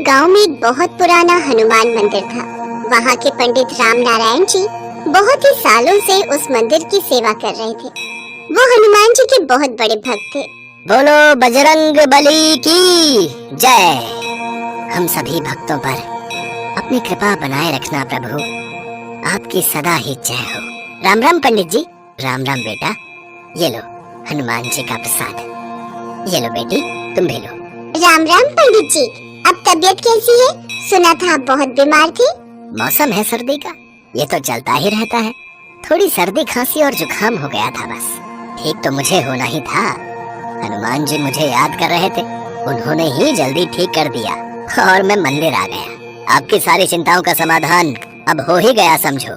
गांव में एक बहुत पुराना हनुमान मंदिर था। वहां के पंडित राम नारायण जी बहुत ही सालों से उस मंदिर की सेवा कर रहे थे। वो हनुमान जी के बहुत बड़े भक्त थे। बोलो बजरंग बली की जय। हम सभी भक्तों पर अपनी कृपा बनाए रखना प्रभु, आपकी सदा ही जय हो। राम राम पंडित जी। राम राम बेटा, ये लो हनुमान जी का प्रसाद। ये लो बेटी, तुम भी लो। राम राम पंडित जी, अब तबीयत कैसी है? सुना था आप बहुत बीमार थे। मौसम है सर्दी का, ये तो चलता ही रहता है। थोड़ी सर्दी खांसी और जुकाम हो गया था बस। ठीक तो मुझे होना ही था। हनुमान जी मुझे याद कर रहे थे, उन्होंने ही जल्दी ठीक कर दिया और मैं मंदिर आ गया। आपकी सारी चिंताओं का समाधान अब हो ही गया समझो।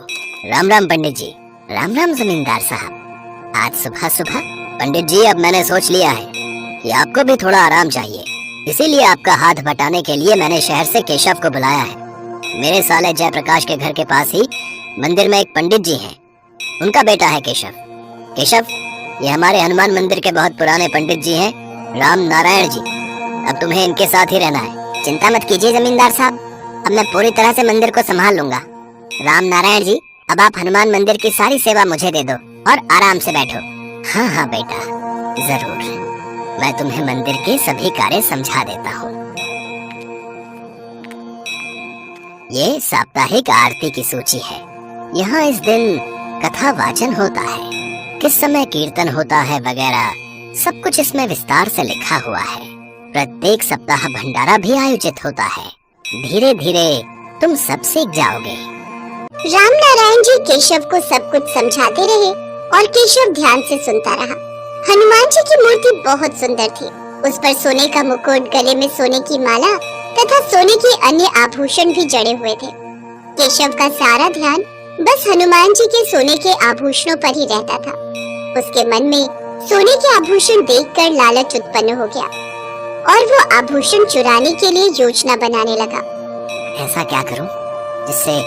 राम राम पंडित जी। राम राम जमींदार साहब। आज सुबह सुबह पंडित जी, अब मैंने सोच लिया है कि आपको भी थोड़ा आराम चाहिए, इसीलिए आपका हाथ बटाने के लिए मैंने शहर से केशव को बुलाया है। मेरे साले जयप्रकाश के घर के पास ही मंदिर में एक पंडित जी हैं, उनका बेटा है केशव। केशव, ये हमारे हनुमान मंदिर के बहुत पुराने पंडित जी हैं, राम नारायण जी। अब तुम्हें इनके साथ ही रहना है। चिंता मत कीजिए जमींदार साहब, अब मैं पूरी तरह से मंदिर को संभाल लूंगा। राम नारायण जी, अब आप हनुमान मंदिर की सारी सेवा मुझे दे दो और आराम से बैठो। हाँ हाँ बेटा, जरूर, मैं तुम्हें मंदिर के सभी कार्य समझा देता हूँ। ये साप्ताहिक आरती की सूची है। यहाँ इस दिन कथा वाचन होता है, किस समय कीर्तन होता है वगैरह सब कुछ इसमें विस्तार से लिखा हुआ है। प्रत्येक सप्ताह भंडारा भी आयोजित होता है। धीरे धीरे तुम सब सीख जाओगे। राम नारायण जी केशव को सब कुछ समझाते रहे और केशव ध्यान से सुनता रहा। हनुमान जी की मूर्ति बहुत सुंदर थी। उस पर सोने का मुकुट, गले में सोने की माला तथा सोने के अन्य आभूषण भी जड़े हुए थे। केशव का सारा ध्यान बस हनुमान जी के सोने के आभूषणों पर ही रहता था। उसके मन में सोने के आभूषण देखकर लालच उत्पन्न हो गया और वो आभूषण चुराने के लिए योजना बनाने लगा। ऐसा क्या करूं जिससे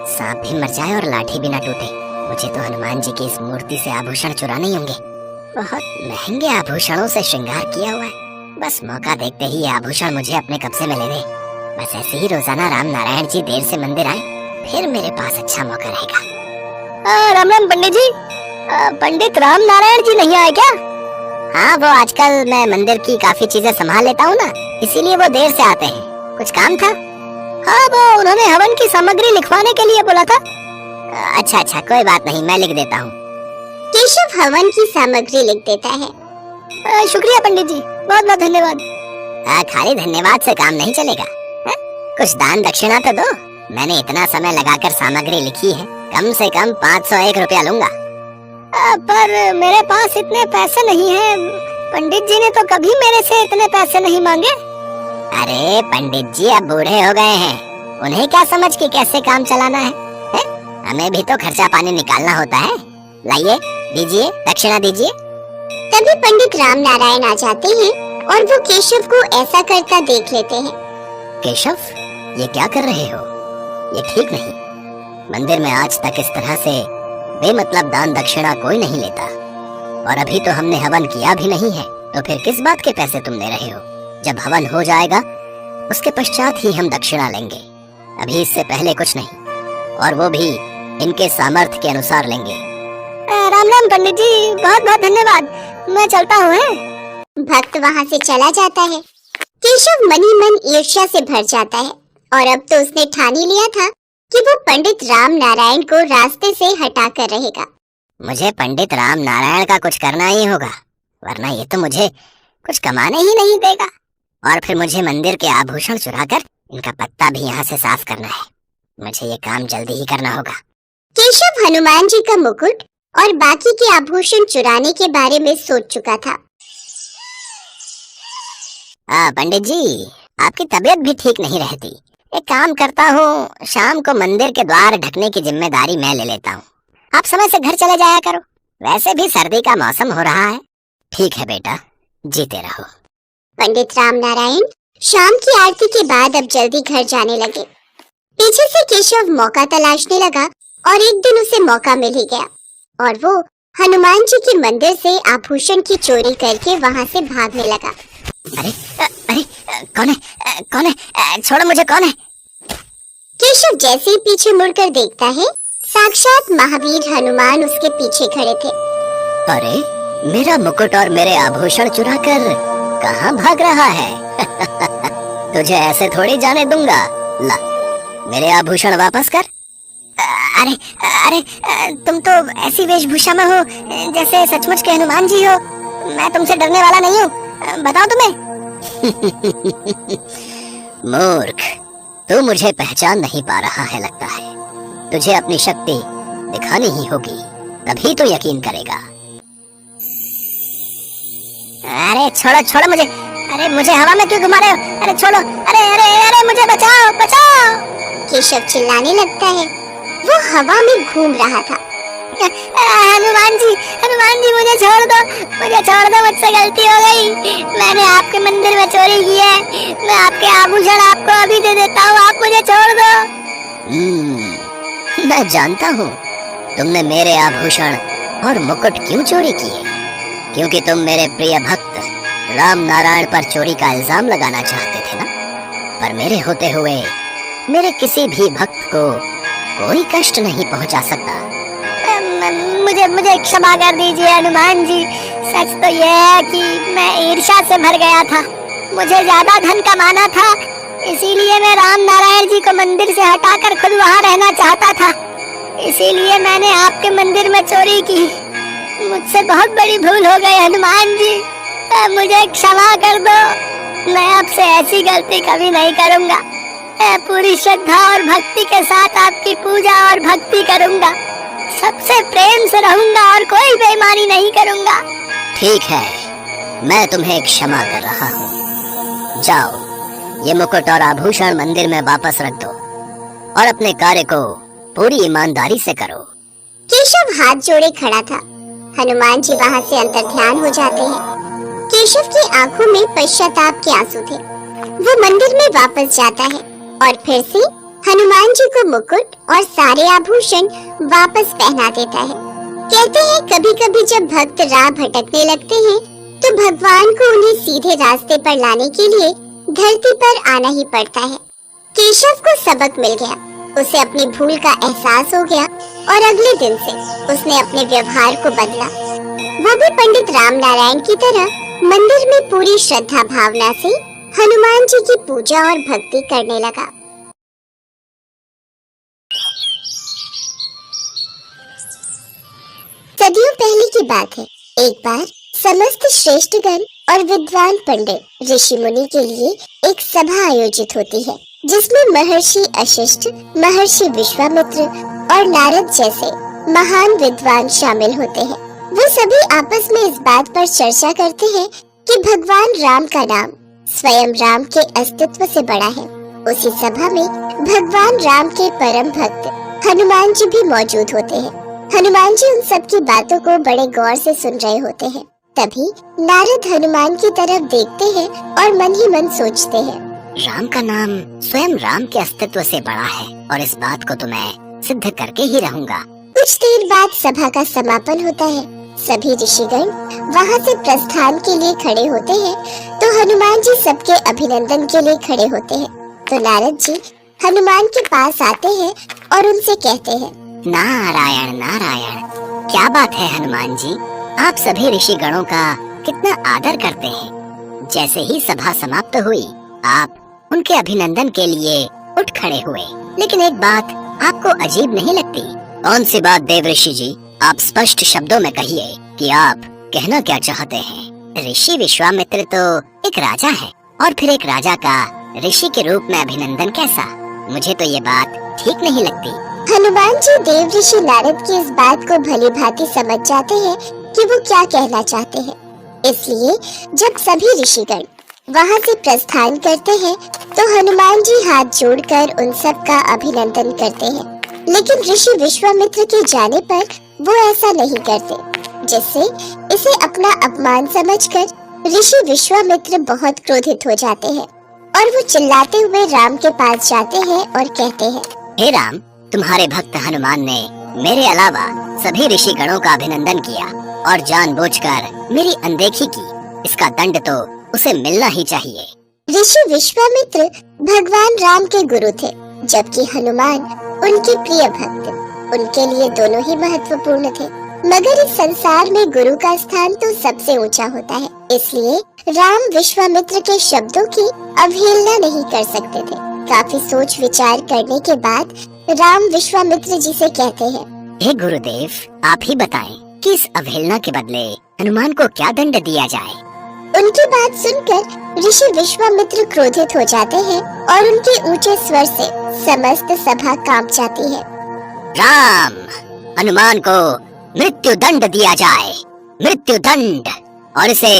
सांप भी मर जाए और लाठी भी न टूटे? मुझे तो हनुमान जी की इस मूर्ति से आभूषण चुराने ही होंगे। बहुत महंगे आभूषणों से श्रृंगार किया हुआ है। बस मौका देखते ही ये आभूषण मुझे अपने कब्जे में ले ले। बस ऐसे ही रोजाना राम नारायण जी देर से मंदिर आए, फिर मेरे पास अच्छा मौका रहेगा। राम राम पंडित जी। पंडित राम नारायण जी नहीं आए क्या? हाँ, वो आजकल मैं मंदिर की काफी चीजें संभाल लेता हूँ ना, इसीलिए वो देर से आते हैं। कुछ काम था? हाँ, वो उन्होंने हवन की सामग्री लिखवाने के लिए बोला था। अच्छा अच्छा, कोई बात नहीं, मैं लिख देता हूँ। केशव हवन की सामग्री लिख देता है। शुक्रिया पंडित जी, बहुत बहुत धन्यवाद। खाली धन्यवाद से काम नहीं चलेगा, कुछ दान दक्षिणा तो दो। मैंने इतना समय लगाकर सामग्री लिखी है, कम से कम 501 रुपया लूंगा। पर मेरे पास इतने पैसे नहीं हैं। पंडित जी ने तो कभी मेरे से इतने पैसे नहीं मांगे। अरे पंडित जी अब बूढ़े हो गए हैं, उन्हें क्या समझ के कैसे काम चलाना है? हमें भी तो खर्चा पानी निकालना होता है। लाइए, दीजिए, दक्षिणा दीजिए। तभी पंडित राम नारायण आ जाते हैं और वो केशव को ऐसा करता देख लेते हैं। केशव, ये क्या कर रहे हो? ये ठीक नहीं। मंदिर में आज तक इस तरह से बेमतलब दान दक्षिणा कोई नहीं लेता, और अभी तो हमने हवन किया भी नहीं है, तो फिर किस बात के पैसे तुम ले रहे हो? जब हवन हो जाएगा उसके पश्चात ही हम दक्षिणा लेंगे, अभी इससे पहले कुछ नहीं, और वो भी इनके सामर्थ्य के अनुसार लेंगे। राम राम पंडित जी, बहुत बहुत धन्यवाद, मैं चलता हूँ। भक्त वहाँ से चला जाता है। केशव मन ही मन ईर्ष्या से भर जाता है और अब तो उसने ठान ही लिया था कि वो पंडित राम नारायण को रास्ते से हटा कर रहेगा। मुझे पंडित राम नारायण का कुछ करना ही होगा, वरना ये तो मुझे कुछ कमाने ही नहीं देगा, और फिर मुझे मंदिर के आभूषण चुराकर इनका पत्ता भी यहाँ से साफ करना है। मुझे ये काम जल्दी ही करना होगा। केशव हनुमान जी का मुकुट और बाकी के आभूषण चुराने के बारे में सोच चुका था। पंडित जी, आपकी तबीयत भी ठीक नहीं रहती। एक काम करता हूँ, शाम को मंदिर के द्वार ढकने की जिम्मेदारी मैं ले लेता हूँ। आप समय से घर चले जाया करो, वैसे भी सर्दी का मौसम हो रहा है। ठीक है बेटा, जीते रहो। पंडित राम नारायण शाम की आरती के बाद अब जल्दी घर जाने लगे। पीछे से केशव मौका तलाशने लगा और एक दिन उसे मौका मिल ही गया, और वो हनुमान जी के मंदिर से आभूषण की चोरी करके वहाँ से भागने लगा। अरे कौन है? कौन है? छोड़ो मुझे, कौन है? केशव जैसे ही पीछे मुड़कर देखता है, साक्षात महावीर हनुमान उसके पीछे खड़े थे। अरे, मेरा मुकुट और मेरे आभूषण चुरा कर कहाँ भाग रहा है? तुझे ऐसे थोड़ी जाने दूंगा। ला, मेरे आभूषण वापस कर। अरे अरे, तुम तो ऐसी वेशभूषा में हो जैसे सचमुच के हनुमान जी हो। मैं तुमसे डरने वाला नहीं हूँ, बताओ तुम्हें। मूर्ख, तू मुझे पहचान नहीं पा रहा है लगता है। तुझे अपनी शक्ति दिखानी ही होगी, तभी तो यकीन करेगा। अरे छोड़ो छोड़ो मुझे। अरे मुझे हवा में क्यों घुमा रहे हो? अरे छोड़ो। अरे अरे अरे, मुझे बचाओ बचाओ। केशव चिल्लाने लगता है। वो हवा में घूम रहा था। हनुमान जी मुझे छोड़ दो, मुझसे गलती हो गई। मैंने आपके मंदिर में चोरी की है। मैं आपके आभूषण आपको अभी दे देता हूँ, आप मुझे छोड़ दो। मैं जानता हूँ तुमने मेरे आभूषण और मुकुट क्यों चोरी किए। क्योंकि तुम मेरे प्रिय भक्त राम नारायण पर चोरी का इल्जाम लगाना चाहते थे ना। पर मेरे होते हुए मेरे किसी भी भक्त को कोई कष्ट नहीं पहुंचा सकता। मुझे क्षमा कर दीजिए हनुमान जी। सच तो यह है कि मैं ईर्ष्या से भर गया था। मुझे ज्यादा धन कमाना था, इसीलिए मैं राम नारायण जी को मंदिर से हटाकर खुद वहाँ रहना चाहता था। इसीलिए मैंने आपके मंदिर में चोरी की। मुझसे बहुत बड़ी भूल हो गई हनुमान जी, मुझे क्षमा कर दो। मैं आपसे ऐसी गलती कभी नहीं करूँगा। मैं पूरी श्रद्धा और भक्ति के साथ आपकी पूजा और भक्ति करूँगा। सबसे प्रेम से रहूँगा और कोई बेईमानी नहीं करूँगा। ठीक है, मैं तुम्हें क्षमा कर रहा हूँ। जाओ, ये मुकुट और आभूषण मंदिर में वापस रख दो और अपने कार्य को पूरी ईमानदारी से करो। केशव हाथ जोड़े खड़ा था। हनुमान जी वहाँ से अंतर्ध्यान हो जाते हैं। केशव की आंखों में पश्चाताप के आंसू थे। वो मंदिर में वापस जाता है और फिर से हनुमान जी को मुकुट और सारे आभूषण वापस पहना देता है। कहते हैं कभी कभी जब भक्त राह भटकने लगते हैं तो भगवान को उन्हें सीधे रास्ते पर लाने के लिए धरती पर आना ही पड़ता है। केशव को सबक मिल गया। उसे अपनी भूल का एहसास हो गया और अगले दिन से उसने अपने व्यवहार को बदला। वो भी पंडित राम नारायण की तरह मंदिर में पूरी श्रद्धा भावना से हनुमान जी की पूजा और भक्ति करने लगा। सदियों पहले की बात है। एक बार समस्त श्रेष्ठगण और विद्वान पंडित ऋषि मुनि के लिए एक सभा आयोजित होती है, जिसमें महर्षि वशिष्ठ, महर्षि विश्वामित्र और नारद जैसे महान विद्वान शामिल होते हैं। वो सभी आपस में इस बात पर चर्चा करते हैं कि भगवान राम का नाम स्वयं राम के अस्तित्व से बड़ा है। उसी सभा में भगवान राम के परम भक्त हनुमान जी भी मौजूद होते हैं। हनुमान जी उन सब की बातों को बड़े गौर से सुन रहे होते हैं। तभी नारद हनुमान की तरफ देखते हैं और मन ही मन सोचते हैं, राम का नाम स्वयं राम के अस्तित्व से बड़ा है और इस बात को तो मैं सिद्ध करके ही रहूंगा। कुछ देर बाद सभा का समापन होता है। सभी ऋषिगण वहाँ से प्रस्थान के लिए खड़े होते हैं तो हनुमान जी सबके अभिनंदन के लिए खड़े होते हैं। तो नारद जी हनुमान के पास आते हैं और उनसे कहते हैं, नारायण नारायण, क्या बात है हनुमान जी, आप सभी ऋषि गणों का कितना आदर करते हैं। जैसे ही सभा समाप्त हुई आप उनके अभिनंदन के लिए उठ खड़े हुए, लेकिन एक बात आपको अजीब नहीं लगती? कौन सी बात देव ऋषि जी, आप स्पष्ट शब्दों में कहिए कि आप कहना क्या चाहते हैं। ऋषि विश्वामित्र तो एक राजा है और फिर एक राजा का ऋषि के रूप में अभिनंदन कैसा? मुझे तो ये बात ठीक नहीं लगती। हनुमान जी देव ऋषि नारद की इस बात को भली भांति समझ जाते हैं कि वो क्या कहना चाहते हैं। इसलिए जब सभी ऋषिगण वहाँ से प्रस्थान करते हैं तो हनुमान जी हाथ जोड़कर उन सब का अभिनंदन करते हैं। लेकिन ऋषि विश्वामित्र के जाने पर वो ऐसा नहीं करते, जिससे इसे अपना अपमान समझकर ऋषि विश्वामित्र बहुत क्रोधित हो जाते हैं और वो चिल्लाते हुए राम के पास जाते हैं और कहते हैं, हे राम, तुम्हारे भक्त हनुमान ने मेरे अलावा सभी ऋषि गणों का अभिनंदन किया और जानबूझकर मेरी अनदेखी की। इसका दंड तो उसे मिलना ही चाहिए। ऋषि विश्वामित्र भगवान राम के गुरु थे, जबकि हनुमान उनके प्रिय भक्त। उनके लिए दोनों ही महत्वपूर्ण थे, मगर इस संसार में गुरु का स्थान तो सबसे ऊंचा होता है। इसलिए राम विश्वामित्र के शब्दों की अवहेलना नहीं कर सकते थे। काफी सोच विचार करने के बाद राम विश्वामित्र जी से कहते हैं, हे गुरुदेव, आप ही बताएं कि इस अवहेलना के बदले हनुमान को क्या दंड दिया जाए। उनकी बात सुनकर ऋषि विश्वामित्र क्रोधित हो जाते हैं और उनके ऊंचे स्वर से समस्त सभा कांप जाती है। राम, हनुमान को मृत्यु दंड दिया जाए, मृत्यु दंड, और इसे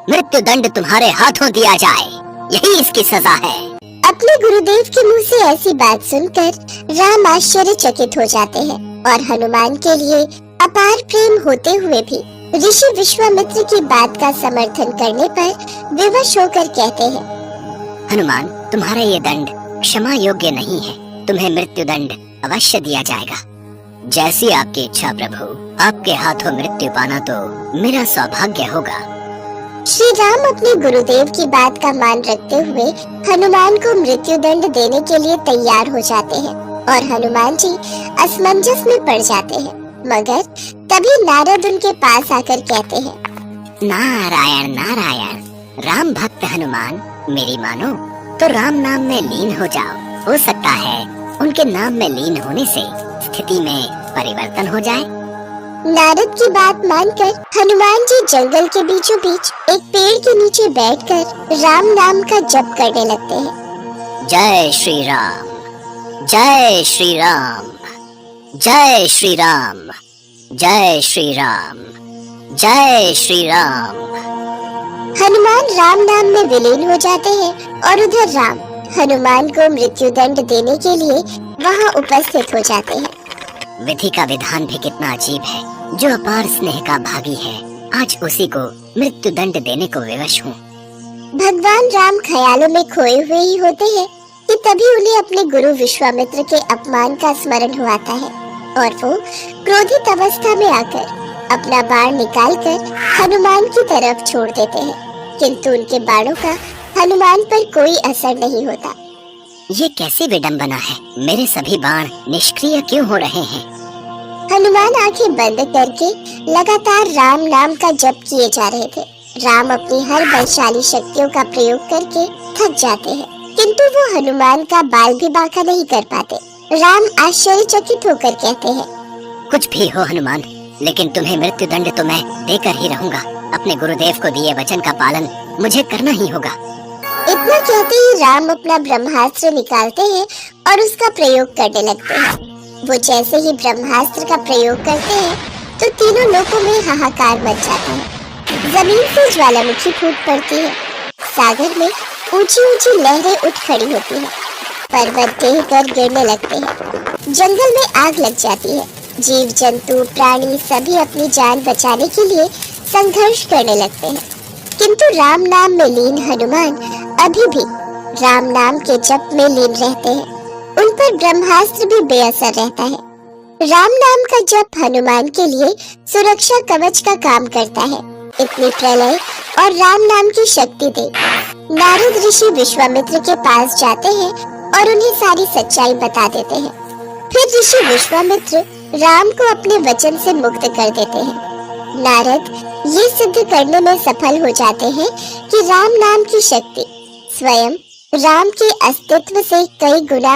मृत्यु दंड तुम्हारे हाथों दिया जाए, यही इसकी सजा है। अपने गुरुदेव के मुंह से ऐसी बात सुनकर राम आश्चर्यचकित हो जाते हैं और हनुमान के लिए अपार प्रेम होते हुए भी ऋषि विश्वामित्र की बात का समर्थन करने पर विवश होकर कहते हैं, हनुमान, तुम्हारा ये दंड क्षमा योग्य नहीं है, तुम्हें मृत्यु दंड अवश्य दिया जाएगा। जैसी आपकी इच्छा प्रभु, आपके हाथों मृत्यु पाना तो मेरा सौभाग्य होगा। श्री राम अपने गुरुदेव की बात का मान रखते हुए हनुमान को मृत्यु दंड देने के लिए तैयार हो जाते हैं और हनुमान जी असमंजस में पड़ जाते हैं। मगर तभी नारद उनके पास आकर कहते हैं, नारायण नारायण, राम भक्त हनुमान, मेरी मानो तो राम नाम में लीन हो जाओ। हो सकता है उनके नाम में लीन होने से स्थिति में परिवर्तन हो जाए। नारद की बात मानकर हनुमान जी जंगल के बीचों बीच एक पेड़ के नीचे बैठकर राम नाम का जप करने लगते हैं। जय श्री राम, जय श्री राम, जय श्री राम, जय श्री राम, जय श्री राम। हनुमान राम नाम में विलीन हो जाते हैं और उधर राम हनुमान को मृत्यु दंड देने के लिए वहां उपस्थित हो जाते हैं। विधि का विधान भी कितना अजीब है। जो अपार स्नेह का भागी है, आज उसी को मृत्यु दंड देने को विवश हूँ। भगवान राम ख्यालों में खोए हुए ही होते हैं कि तभी उन्हें अपने गुरु विश्वामित्र के अपमान का स्मरण हो आता है और वो क्रोधित अवस्था में आकर अपना बाण निकालकर हनुमान की तरफ छोड़ देते हैं, किंतु उनके बाणों का हनुमान पर कोई असर नहीं होता। ये कैसी विडंबना है, मेरे सभी बाण निष्क्रिय क्यों हो रहे हैं। हनुमान आंखें बंद करके लगातार राम नाम का जप किए जा रहे थे। राम अपनी हर बलशाली शक्तियों का प्रयोग करके थक जाते हैं, किंतु वो हनुमान का बाल भी बांका नहीं कर पाते। राम आश्चर्यचकित होकर कहते हैं, कुछ भी हो हनुमान, लेकिन तुम्हें मृत्यु दंड तो मैं देकर ही रहूंगा। अपने गुरुदेव को दिए वचन का पालन मुझे करना ही होगा। इतना कहते ही राम अपना ब्रह्मास्त्र निकालते हैं और उसका प्रयोग करने लगते हैं। वो जैसे ही ब्रह्मास्त्र का प्रयोग करते हैं तो तीनों लोकों में हाहाकार मच जाता है। जमीन से ज्वालामुखी फूट पड़ती है, सागर में ऊंची ऊंची लहरें उठ खड़ी होती हैं, पर्वत ढह कर गिरने लगते हैं, जंगल में आग लग जाती है, जीव जंतु प्राणी सभी अपनी जान बचाने के लिए संघर्ष करने लगते हैं, किंतु राम नाम में लीन हनुमान अभी भी राम नाम के जप में लीन रहते हैं। उन पर ब्रह्मास्त्र भी बेअसर रहता है। राम नाम का जप हनुमान के लिए सुरक्षा कवच का काम करता है। इतनी प्रलय और राम नाम की शक्ति दे नारद ऋषि विश्वामित्र के पास जाते हैं और उन्हें सारी सच्चाई बता देते हैं। फिर ऋषि विश्वामित्र राम को अपने वचन से मुक्त कर देते हैं। नारद ये सिद्ध करने में सफल हो जाते हैं कि राम नाम की शक्ति स्वयं राम के अस्तित्व से कई गुना